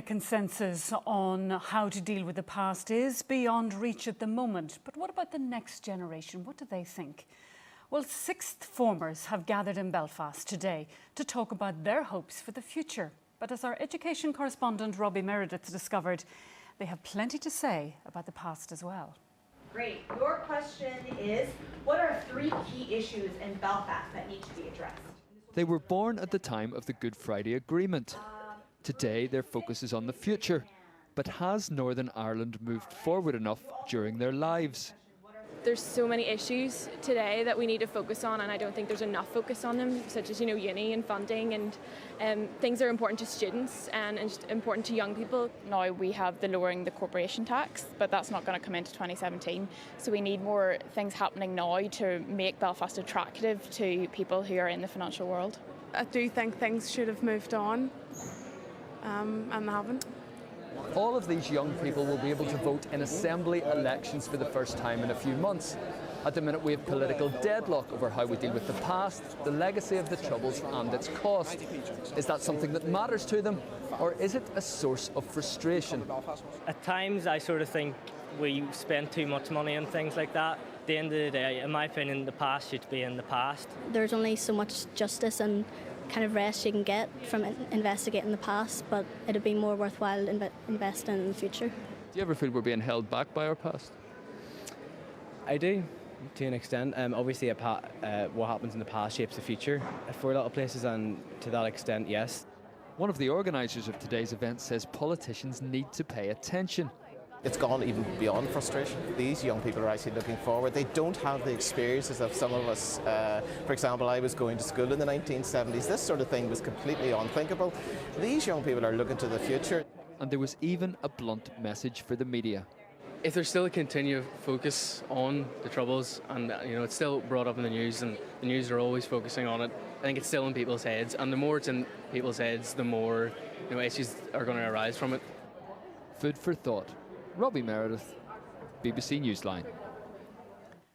Consensus on how to deal with the past is beyond reach at the moment. But what about the next generation? What do they think? Well, sixth formers have gathered in Belfast today to talk about their hopes for the future. But as our education correspondent Robbie Meredith discovered, they have plenty to say about the past as well. Great. Your question is, what are 3 key issues in Belfast that need to be addressed? They were born at the time of the Good Friday Agreement. Today, their focus is on the future. But has Northern Ireland moved forward enough during their lives? There's so many issues today that we need to focus on, and I don't think there's enough focus on them, such as, uni and funding, and things that are important to students and important to young people. Now we have the lowering the corporation tax, but that's not going to come into 2017. So we need more things happening now to make Belfast attractive to people who are in the financial world. I do think things should have moved on, and they haven't. All of these young people will be able to vote in Assembly elections for the first time in a few months. At the minute, we have political deadlock over how we deal with the past, the legacy of the Troubles and its cost. Is that something that matters to them, or is it a source of frustration? At times, I sort of think we spend too much money on things like that. At the end of the day, in my opinion, the past should be in the past. There's only so much justice and kind of rest you can get from investigating the past, but it'd be more worthwhile investing in the future. Do you ever feel we're being held back by our past? I do, to an extent. Obviously, what happens in the past shapes the future for a lot of places, and to that extent, yes. One of the organisers of today's event says politicians need to pay attention. It's gone even beyond frustration. These young people are actually looking forward. They don't have the experiences of some of us. For example, I was going to school in the 1970s. This sort of thing was completely unthinkable. These young people are looking to the future. And there was even a blunt message for the media. If there's still a continued focus on the Troubles, and it's still brought up in the news, and the news are always focusing on it, I think it's still in people's heads. And the more it's in people's heads, the more issues are going to arise from it. Food for thought. Robbie Meredith, BBC Newsline.